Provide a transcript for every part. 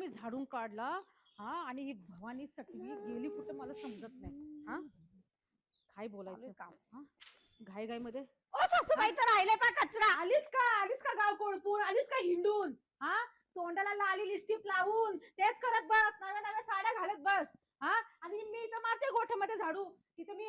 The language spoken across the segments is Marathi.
मी झाडून काढला हा आणि ही भवानी सटवी गेली कुठं मला समजत नाही हा काय बोलायचं काम हा घाई घाई मध्ये ओ सासूबाई तर राहिले पा कचरा. आलीस का गाव कोळपूर आलीस का हिंडून हा तोंडाला लाली लिपस्टिक लावून तेच करत बस नव्या नव्या साड्या घालत बस हा आणि मी इथं मारते गोठ्यामध्ये झाडू तिथे मी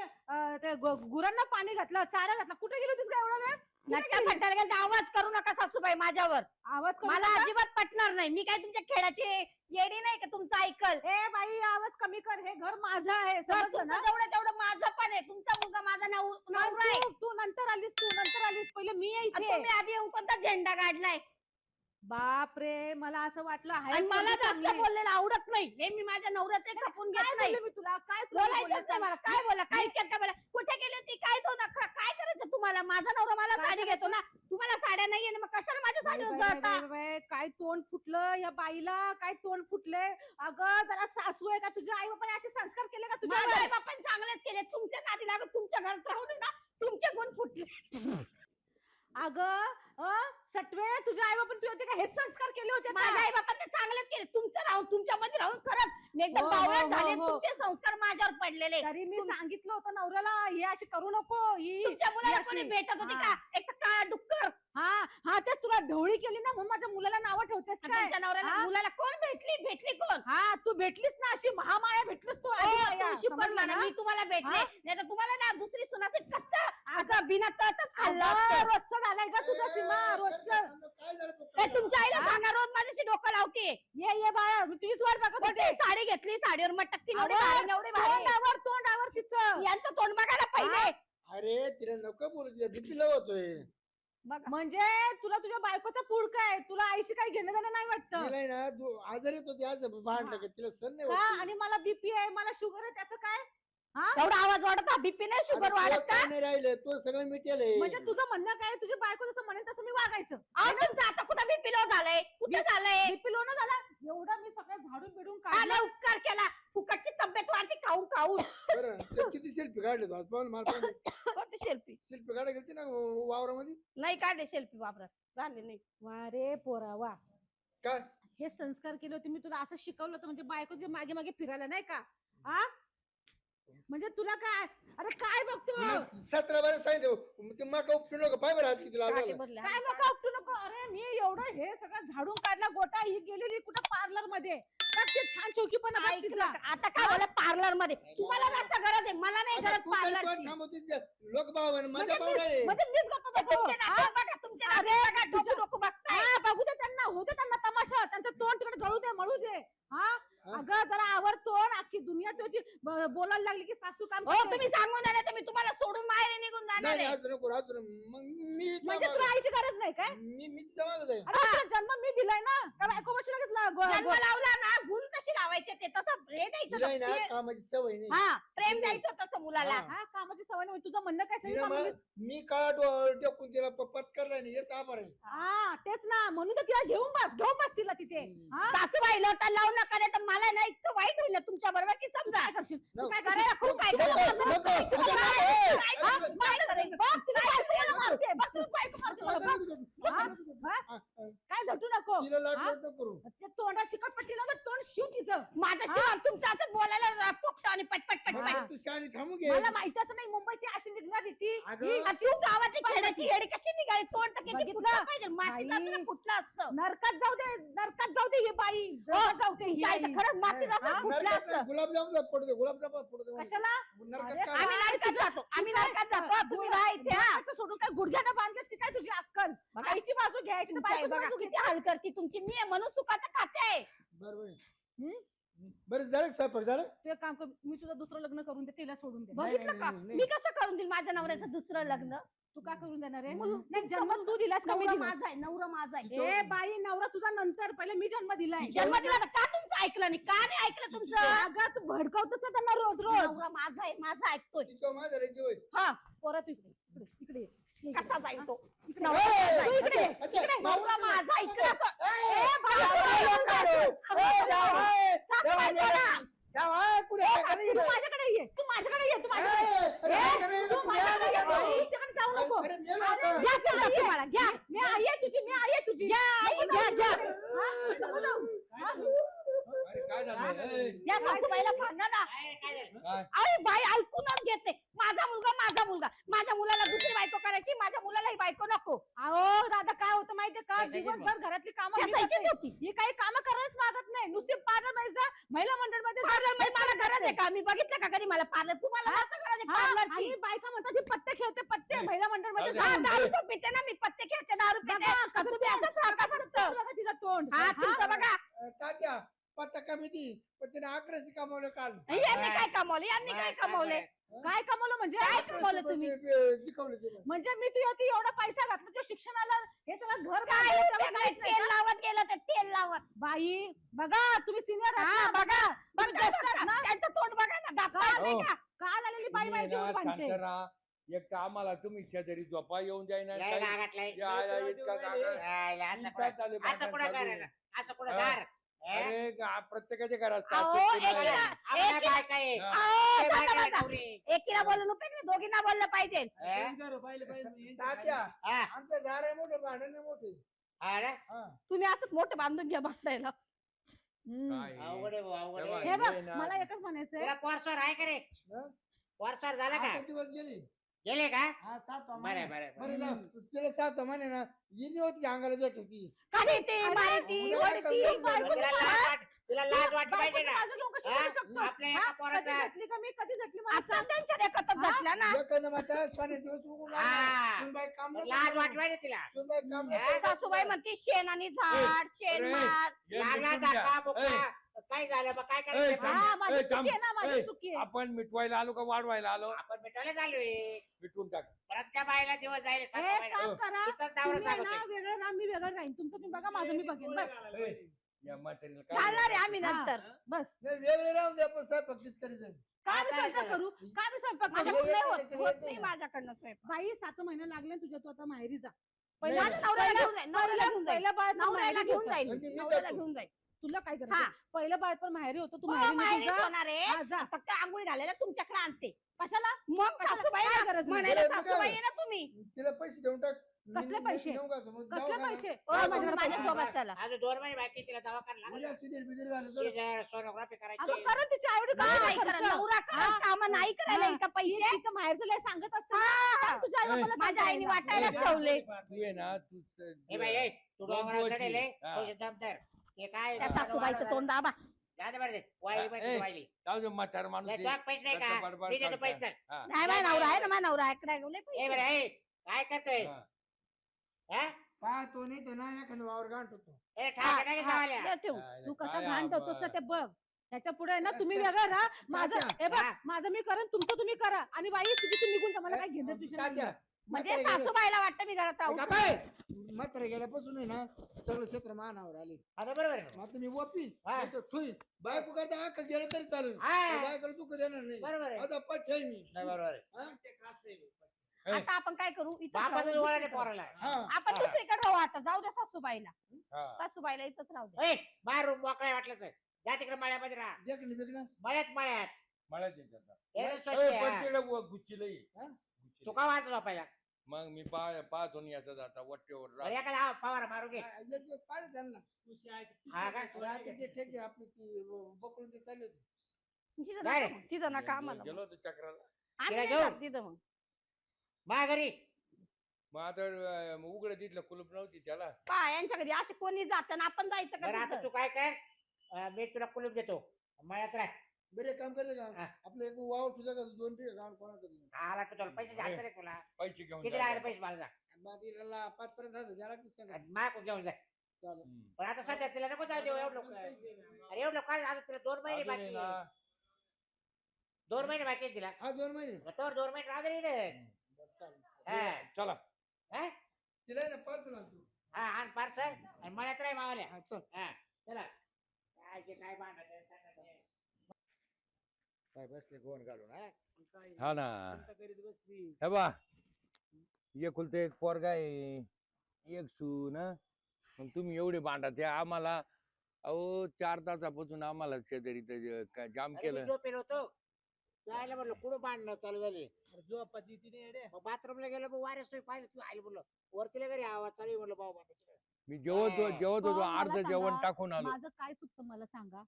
गुरांना पाणी घातलं चारा घातला कुठे गेली होतीस का एवढा वेळ नक्की पटायला गेलं आवाज करू नका सासूबाई माझ्यावर. आवाज मला अजिबात पटणार नाही. मी काय तुमच्या खेळाची येडी नाही का तुमचं ऐकल. ए बाई आवाज कमी कर हे घर माझं आहे समजलं ना. तेवढं माझं पण आहे. तुमचा मुलगा माझा नवरा आहे. तू नंतर आलीस पहिले मी आहे इथे. तुम्ही आधी येऊन कोणता झेंडा काढलाय. बाप रे मला असं वाटलं आहे मला जास्त बोललेलं आवडत नाही. हे मी माझ्या नवऱ्याचे खपून घेत नाही. मी तुला काय बोलायचं मला काय बोला काय करता मला कुठे गेली होती काय तो नखरा काय करायचं तुम्हाला. माझा नवरा मला साडी घेतो ना तुम्हाला साड्या नाहीये ना मग कशाला माझ्या साडीवर जळता. काय तोंड फुटलं या बाईला काय तोंड फुटले. अगं जरा सासू आहे का तुझ्या आई बापाने असे संस्कार केले का तुझ्या आई बापाने चांगलेच केले. तुमच्या नादी लागत तुमच्या घरात राहून ना तुमचे गुण फुटले. अगं सटवे तुझ्या आई बापाने तुझ्या का हेच संस्कार केले होते. माझ्या आई बापाने चांगलेच केले. तुमचं राहून तुमच्यामध्ये राहून खरंच मी एकदम बावळट झाले. तुमचे संस्कार माझ्यावर पडलेले. तरी मी सांगितलं होतं नवऱ्याला हे अशी करू नको. तुमच्या मुलाला कोणी भेटत होती का एक तर काळा डुक्कर. हा तेच तुला ढवळी केली ना म्हणून माझ्या मुलाला नावं ठेवतेस काय. तुमच्या नवऱ्याला मुलाला कोण भेटली कोण. हा तू भेटलीस ना अशी महामाया भेटलीस तू. शिकवलं ना मी तुम्हाला भेटले नाही तर तुम्हाला ना दुसरी सुनाचे कच्चा असं बिना तळतच खाल्लं. रोजचं झालंय का तुझं सीमा रोजचं. तुमच्या आईला सांगा रोज माझ्याशी डोकं लावते. ये बाळा तुझीच वाट बघत होते. साडी घेतली साडीवर मटकी तोंडावर तिचं यांचं तोंड बघायला पाहिजे. अरे तिला नको बोलू बीपी लो होतोय. म्हणजे तुला तुझ्या बायकोचा पूड काय तुला आईशी काही घेणं देणं नाही वाटतं. तिला ना आजारी होती आज भांडलं का तिला सण नाही का आणि मला बीपी आहे मला शुगर आहे त्याचं काय. एवढा आवाज वाढत बीपी नाही शुगर वाढत का नाही राहिलं तो सगळं मिटेल. म्हणजे तुझं म्हणणं काय तुझी बायको जसं म्हणेल तसं मी वागायचं. तुमचं आता कुठं बीपी लो झालंय कुठं झालंय. बीपी लो ना झाला एवढा मी सगळं झाडून बिडून काढला उपकार केला. फुकटची तब्येत वाढते खाऊन खाऊन. बरं किती सेल्फी काढले आज पाहून मला कोणती सेल्फी काढायला गेलती ना वावरामध्ये. नाही काढले सेल्फी वापरत झाले नाही. वा रे पोरा वा काय हे संस्कार केले होते मी तुला असं शिकवलं होतं म्हणजे बायको जे मागे मागे फिरायला नाही का. म्हणजे तुला काय अरे काय बघतो 17 बार सांगितलं मका उपटू नको पाय बरं किती लागला काय मका उपटू नको. अरे मी एवढं हे सगळं झाडून काढला गोटा ही गेलेली कुठं पार्लर मध्ये छान चौकी पण आता काय झालं पार्लर मध्ये तुम्हाला जास्त गरज आहे मला नाही गरज पार्लरची. लोक भाव माझ्या बघू दे त्यांना होऊ दे त्यांना तमाशा त्यांचं तोंड तिकडे जळू दे मळू दे. अगं जरा आवर तोंड अख्खी दुनिया होती बोलायला लागली की सासू काम. तुम्ही सांगून जाणार तर मी तुम्हाला सोडून बाहेर निघून जाणार आहे. म्हणजे तुला आईची गरज नाही काय. मी जमा जन्म मी दिलाय ना का बायको बशी लगेच जन्म लावला ना गुण कशी लावायचे ते तसं हे द्यायचं कामाची सवय नाही. हा प्रेम द्यायचं तसं मुलाला. कामाची सवय नाही तुझं म्हणणं काय. मी काळा टेकून तिला पत्करला नाही हेच आभार आहे. तेच ना म्हणून तर तिला घेऊन बस तिला तिथे. सासूबाई लोटा लावू नका नाही तर मला ना इतकं वाईट होईल तुमच्या बरोबर की समजा काय करशील तू काय करायला खूप काय काय झटू नको करू तोंडा चिकटपट्टी नको तोंड शिव तिचं. माझ्या तुमचं असं बोलायला पोकट आणि पटपट पटपट. तू शाळेत थांबू घे. मला माहितच नाही मुंबईची अशी निघणार ती तू गावाची खेळाची हेडी कशी निघाली तोंड तर किती फुटलं पाहिजे मातीत फुटलं असतं. नरकात जाऊ दे ही बाई जाऊ दे खरंच मातीत असं फुटलं असतं. गुलाबजाम पडू दे गुलाबजाम पडू दे. कशाला आम्ही नरकात जातो तुम्ही राहायचे सोडून काय गुडघ्यानं बांधलेस की काय तुझी अक्कल. आईची बाजू घ्यायची बाजू किती हाल करती तुमची. मी म्हणून सुखाचं खाते आहे. बरोबर बरं झालं स्वयंपाक झालं. ते काम कर मी तुझं दुसरं लग्न करून दे तिला सोडून दे. बघितलं का मी कसं करून देईल माझ्या नवऱ्याचं दुसरं लग्न. तू का करून देणार आहे. नाही जन्म तू दिलास का मी माझा आहे नवरा माझा आहे. ए बाई नवरा तुझा नंतर पहिले मी जन्म दिलाय. जन्म दिला का तुमचं ऐकलं नाही का नाही ऐकलं तुमचं. अगं तू भडकवतोस ना त्यांना रोज नवरा माझा आहे माझा ऐकतोय. माझा राहायची होय. हा परत इकडे कसा जाईल तो इकडे नवरा माझा इकडे तू माझ्याकडे ये तू माझ्याकडे ये जाऊ नको. घ्या मी आई आहे तुझी घ्या. या सासूबाईला सांगा ना. अरे बाई ऐकूनच घेते. माझा मुलगा माझ्या मुलाला दुसरी बायको करायची, माझ्या मुलालाही बायको नको. अहो दादा काय होतं माहितीये का, कशाची दिवसभर घरातली कामं ही कशाचीच करते. होती. ही काही कामं करायलाच मागत नाही, नुसती पार्लर मध्ये जा, महिला मंडळ मध्ये पार्लर मध्ये मला गरज आहे का? मी बघितलं का कधी मला पार्लर? तुम्हाला हा? जास्त गरज आहे हा, पार्लरची. आणि बायका म्हणतात ही पत्ते खेळते, पत्ते नाही. महिला मंडळ मध्ये जाऊ हा, दे. दारू पण पिते ना मी, पत्ते खेळते, दारू पिते. बघा, का तुम्ही असंच राहता फक्त? बघा तिचं तोंड. हा, तुमचं बघा. तात्या पत्ता कमी ती पण तिने 1100 कमावलं काल. यांनी काय कमवले? यांनी काय कमवले? काय कमवलं म्हणजे काय 1100 कमवलं तुम्ही? शिकवलं तिला. म्हणजे मी तुझ्या एवढा पैसा घातला तुझ्या शिक्षणाला, हे सगळं घर काय बांधलं, उपयोग तेव्हा नाही, काहीच नाही तेल का? लावत गेलं ते तेल लावत. बाई बघा तुम्ही सिनियर हा, बघा. तुम्ही बघा, ज्येष्ठ आहात बघा. ना? त्यांचं तोंड बघा ना, दाखवा हो. नाही का? काल आलेली बाई माहिती एवढी भांडते. एक तर आम्हाला तुम्ही शेजारी झोपा येऊन जाईना लय गागाटलंय. यायला इतका गागाट. यायला असं काय कुठं- चालू असं कुठं भांडण चालू करायला? आहे? असं कुठं हा. दार? हे? अरे प्रत्येकाच्या घरात अहो, सासू एक सुना आहे. ना- आम्हाला एक- बायका आहे. हा. अहो, ते बसा, बायका बसा. नवरी. एकीला बोलून उपयोग नाही, दोघींना बोललं पाहिजे. हे? तात्या हा. आमचं दार आहे मोठं भांडण आहे मोठे. हा रे? हा. तुम्ही असंच मोठं बांधून घ्या बघतायला. काय हे? अवघड आहे भाऊ, अवघड तेव्हा आहे. हे बघ हे ना- मला एकच म्हणायचंय, तुला पोरसोर आहे का रे? हा? पोरसोर झाला का? 8 दिवस गेली. गेले का? हा 7 बरं महिने. बरं बरं जाऊ. तिला 7 महिने ना गेली होती अंगाला जट होती. खाली मारती, उद्या काय ओढती, करतो? बायको तिला लाज वाट- तिला लाज वाटली पाहिजे बायकोची ना. बाजू घेऊन कशी हा? बोलू शकतो? आपल्या एका हा? पोराचा- कधी झटली का मी, कधी झटली आता माणसं? त्यांच्या देखतच झटल्या ना. एखादं माता सोने दिवस उगून हा. लागला. सुनबाई काम नको लाज करू. वाटली पाहिजे तिला. सुनबाई काम हा? नको करू. सासूबाई म्हणते शेण आणि झाड, शेण अरे. मार. ये लागला मिटून घ्या. धक्का ए, बुक्का. काय झालं मग काय ए, करायचं? थांब. हा माझी ए, चुकी थांब. आहे ना, माझी ए, चुकी आहे. आपण मिटवायला आलो का वाढवायला आलो? आपण मिटवले चाललोय. मिटवून टाक. परत त्या बाईला दिवस जाईल सात एक महिने. काम करा, तिचाच नवरा तुम्ही आहे ना सांगतोय. वेगळं राहा, मी वेगळं राहीन. तुमचं तुम्ही बघा, माझं मी बघेन. बस ए, या म्हातारीला काय घालणार आहे आम्ही हा. नंतर. बस नाही वेगळे राहून दे आपण स्वयंपाक तीच करायचं. काय मी काय स्वयंपाक झालं? करू, काय मी स्वयंपाक करू? माझ्याकडून नाही होत, येते, होत येते नाही ना. माझ्याकडनं स्वयंपाक. बाई 7 महिने लागले तुझ्या, तू आता माहेरी जा. नाही, माझ्या नवऱ्याला घेऊन जाईल, नवऱ्याला घेऊन जाईल, पहिलं बाळ पण नवऱ्याला माहेरी घेऊन होतं. जाईल, म्हणजे मी नवऱ्याला जातो. घेऊन जाईल. तुला काय हा. करायचं? पहिलं बाळ पण माहेरी होतं, तू हो, माहेरी माहेरीच निघून जा. होणार आहे. हा, जा. फक्त आंघोळ घालायला तुमच्याकडे आणते. कशाला? मग कशाला? सासूबाई काय गरज नाही. म्हणायला बरं, सासूबाई काय? आहे ना तुम्ही. तिला पैसे देऊन टाक. कसले पैसे? देऊ का तू? मग कसले दवाखाना. पैसे? ओ, हा, तुम्ही माझ्याकडे पैसे नाही. माझ्यासोबत चला. अजून 2 महिने बाकी तिला दवाखाना लागला. उद्या सिजर बिजर झालं तर सीझर, सोनोग्राफी अगं करायची. करा तिची आवडी काय करा नाही खर्च. करत, नवरा करत हा. कामं नाही करायला हा. का ती पैसे? तिचं माहेरचं लय सांगत असते ना. हा. सांग तुझ्या आई-बापाला माझ्या आईने सांगायला. वाटायलाच ए, ठेवले. तू आहे ना तू ए बाई, ए, तू दोन डोंगरावर पोची. चढेल, ए. हा. थोडीशी दमदार. ते काय त्या सासूबाईचं तोंड दाबा. जा दे बरं दे. वाहिली पाहिजे, ए. वाहिली. जाऊ दे म्हातार माणूस लय आहे. तुझ्याकडे पैसे नाही त्याचं का? बडबड मी देतो करता. पैसे चल. हा. नाही माझा नवरा आहे ना, माझा नवरा आहे. इकडे लय ए पैसे. बरं, ए, काय करतोय? हा. हा? पाहतो नाही तर ना एखादं वावर गांठ होतो. ए, हा, ठाक नाही हा, जावाल्या. दे ठेवून. काय तू कसा काय घाण आबा. ठेवतोस ना ते बघ. त्याच्या पुढे ना तुम्ही तात्या. वेगळं राहा, माझं तात्या. हे बघ, हा. माझं मी करेन, तुमचं तुम्ही करा. आणि बाई तुझी तू निघून जा, मला काय घेणं तुझ्या तात्या, म्हणजे म्हातारे गेले. सासूबाईला वाटतं मी घरात राहू. का बाय? म्हातारे गेल्यापासून आहे ना सगळं क्षेत्र मानावर आले. आता बरोबर आहे. मग आता मी वपीन हा. नाही तर ठुईन. बायको करता अक्कल गेलं तरी चालेल. हा. बायकडे दुःख देणार नाही. बरोबर आहे. आता पट आहे मी. नाही, बरोबर आहे. हा? ए, आता आपण काय करू इथं बापाचं वळण आहे पोराला. हा. आपण दुसरीकडे राहू आता. जाऊ द्या सासूबाईला. हा. सासूबाईला इथंच राहू द्या. ए, बाहेर रूम मोकळा वाटलं तर जा तिकडे मळ्यामध्ये राहा. देखणी बिकणं. मळ्यात मला देत आता. हे रे ए, स्वच्छ पण आहे. तिकडे गुच्चीला ये. हा? गुच्चीला. तू का वाच झोपायला? मग मी पाहतो ना याचा जाता वट्टेवर बरं, राहतो. एखादा फवारा मारू घे. एक दिवस पाहिलं त्यांना. हा का? रात्रीचे ठेके आपली ती बकरून ते चालले होते. तिथं काय रे? नका मग. तिथं नका आम्हाला गेलो मग. होतो चक्राला. आम्ही तिला नाही घेऊन? जात तिथं मग. मा घरी मग आता उघडं तिथलं कुलूप नव्हती त्याला. पहा यांच्या घरी असे कोणी जात ना आपण जायचं बरं का आता तिथं? तू काय कर मी तुला कुलूप देतो मळ्यात राह. बरं एक काम करायचं हा. का आपलं एक वावर तुझं का 2 बिघा गाव कोणाकडे आला तुला पैसे जास्त रे तुला. पैसे घेऊन किती जा. लागले पैसे मला सांग. बादीला 5 पर्यंत झालं ज्याला किती सांगा माग घेऊन जा. चालेल. हम्म. पण आता सध्या तिला नको जाऊ देऊ एवढं लोक. अरे एवढं लोक अजून तुला 2 महिने अजून आहे बाकी ना. 2 महिने बाकी आहेत तिला. हा 2 महिने मग तोवर 2 महिने राहू दे इकडेच. बरं, चालेल. हा. चला. हा? तिला आहे ना पार्सल आणतो. हा आण पार्सल आणि मळ्यात राह मावाल्या. हा चल. हा चला. काय ते काय भांडण आहे, सांगा ते. काय बसले गोण घालून हा हा ना. हे बा एकुलते एक पोरगा आहे एक सून हं. मग तुम्ही एवढे भांडा ते आम्हाला अहो 4 तासापासून आम्हाला शेजारी ते काय जाम अरे मी केलं. झोपेल होतो. जायला म्हणलं कुठं भांडणं चालू झाली. मग बाथरूमला गेलो मग वारे सोय पाहिलं तू आली म्हणलं वरतीला घरी आवाज चालू आहे म्हणलं भाऊ भांडायचं. मी जेवत हा. जेवत होतो हो, मला अर्ध जेवण सांगा, टाकून आलो. माझं काय चुकतं मला सांगा.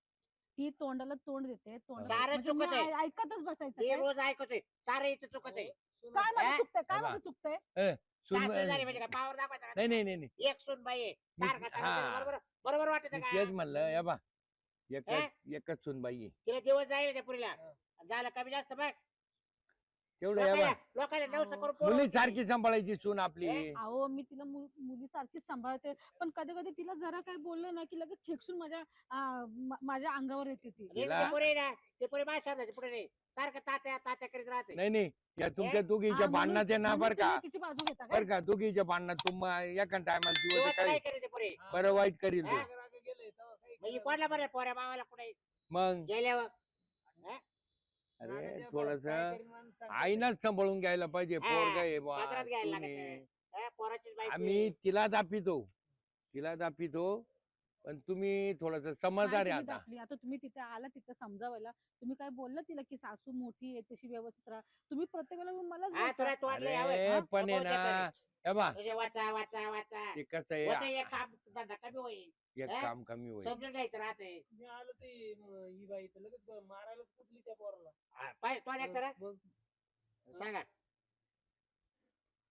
ती तोंडाला तोंड देते सारं म्हणजे मी चुकत आहे. ऐकतच बसायचं मी काय? रोज ऐकतोय सारं इथं चुकत आहे. काय माझं हा? चुकतंय काय बाबा. माझं चुकतंय सुन सासू झाली म्हणजे काय पावर दाखवायचा का? नाही नाही नाही नाही. एक सून बाई आहे. सारखा हा. त्याला बरोबर बरोबर वाटत मी का? तेच म्हणलं या बा हे? एकच सुनबाई आहे. तिला दिवस जाईल त्या पुरीला झालं कमी जास्त बघ तेवढं या बा लोकांना नवस करून मुली पोरं सारखी सांभाळायची सून आपली. अहो मी तिला मुलीसारखीच सांभाळते पण कधी कधी तिला जरा काही बोललं ना की लगेच खेकसून माझ्या अंगावर येते ती होती. ते पोरी ना ते पोरी माझ्या शब्दाचे पुढे नाही सारखं तात्या तात्या करीत राहते. नाही नाही या तुमच्या हे? दोघीच्या हा, भांडणात आहे ना म्हणून बरं का तुम्ही तिची बाजू घेता काय? बरं का दोघीच्या भांडणात तुम एका टायमाला तेव्हा दिवस तर काही काय करीत ते पोरी बरं वाईट करील हा? तो म्हणजे कोणला बरं पोऱ्या मावाला कुठे मग गेल्यावर अरे थोडस आईनाच सांभाळून घ्यायला पाहिजे हा, पोरग आहे बुवा, पदरात घ्यायला तुम्ही. लागत पोराचीच बायको आम्ही आहे. तिला दापितो पण तुम्ही थोडस समजदार नाही, आहे तुम्ही आता दाखली. आता तुम्ही तिथे आला तिथे समजावायला तुम्ही काय बोलला तिला की सासू मोठी याच्याशी व्यवस्थित राहा तुम्ही प्रत्येकाला मला हा तुला तोडलं यावं. अरे पण आहे ना हे बा तुझे वाचा वाचा वाचा ते कसं होतं आहे एक काम धंदा कमी होईल एक हा? काम कमी होईल समजून घ्यायचं राहते मी आलो ते ही बाई तर लगेच मारायला कुठली त्या पोराला पाय तो एक तर मग सांगा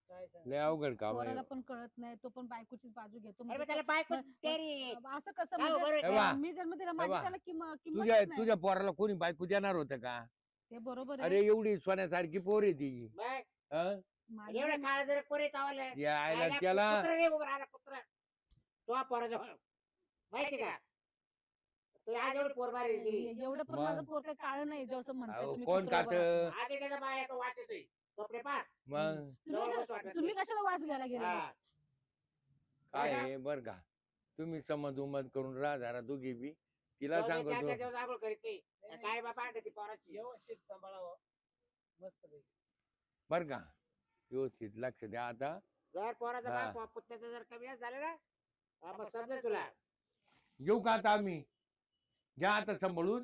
काय सांग लय अवघड काम आहे पोराला पण कळत नाही तो पण बायकोचीच बाजू घेतो अरे म्हणजे मग त्याला बायको मग- तेरी आहे. असं कसं हो, म्हणजे बरोबर हे बा, मी जन्म दिला माझी बा, त्याला किंमत तुझ्या पोराला कोणी बायको देणार होतं का ते बरोबर अरे आहे एवढी सोन्यासारखी पोर आहे ती बघ, हं? माझी एवढं जन्म- काळ जर कोणी चावलं यायला त्याला कुत्रा रे उभं राहिला कुत्रा तो पोराजवळ माहिती का तू आज एवढी पोर मारी गेली एवढं पण मग? माझं पोर काही काळ नाही जसं म्हणताय अहो, तुम्ही कोण कुत्रा खात उभा राहा. आज एखादा बायाचा वाच येतोय कपडे पास मग तुम्ही कशाला वास घ्यायला गेला काय आहे बर का तुम्ही समज उमत करून राहा जरा दोघी बी तिला सांगतो आगोळ करीत नाही काय बाबा ती पोराची व्यवस्थित सांभाळावं मस्त पैकी. बर का व्यवस्थित लक्ष द्या आता जर पोराचा हा. बाप पुत्याचं जर कमी झालं ना हा, मग समजा तुला येऊ का आता आम्ही घ्या आता सांभाळून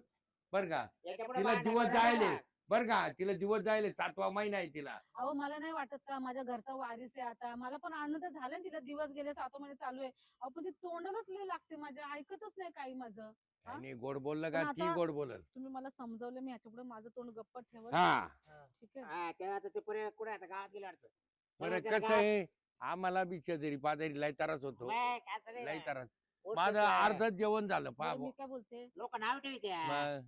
बर का याच्यापुढे तिला भांडण दिवस करू जायले नका. बर का तिला दिवस जायले 7वा महिना आहे तिला अहो मला नाही वाटत का माझ्या घरचा वारीस आहे आता मला पण आनंद झाला ना तिला दिवस गेले 7 महिने चालू आहे अहो पण ती तोंडालाच लय लागते माझ्या ऐकतच नाही काही माझं हा? आणि गोड बोललं पण का ती आता- गोड बोलल तुम्ही मला समजावलं मी ह्याच्यापुढे माझं तोंड गप्पा ठेवत हा ठीक आहे हा तेव्हा आता ते पुढे कुठे आता गावात गेले वाटतं बरं त्याला कसं आहे आम्हाला बी शेजारी पाजारी लय त्रास होतो मग असं नाही लय ना. त्रास उठ माझं सुट अर्ध जेवण झालं पहा बरं, मी काय बोलते लोक नाव ठेवत्या मग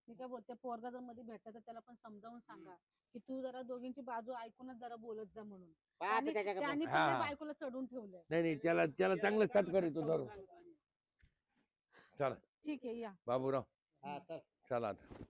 मी काय बोलते पोरगा जर मध्ये भेटला तर त्याला पण समजावून सांगा की तू जरा दोघींची बाजू ऐकूनच जरा बोलत जा म्हणून पाहते आणि त्याच्याकडे त्यांनी पण हा. त्या बायकोला चढून ठेवलंय नाही नाही त्याला चांगलं सत्कार येतो धरून चला ठीक आहे या बाबूराव हा, चल. चला आता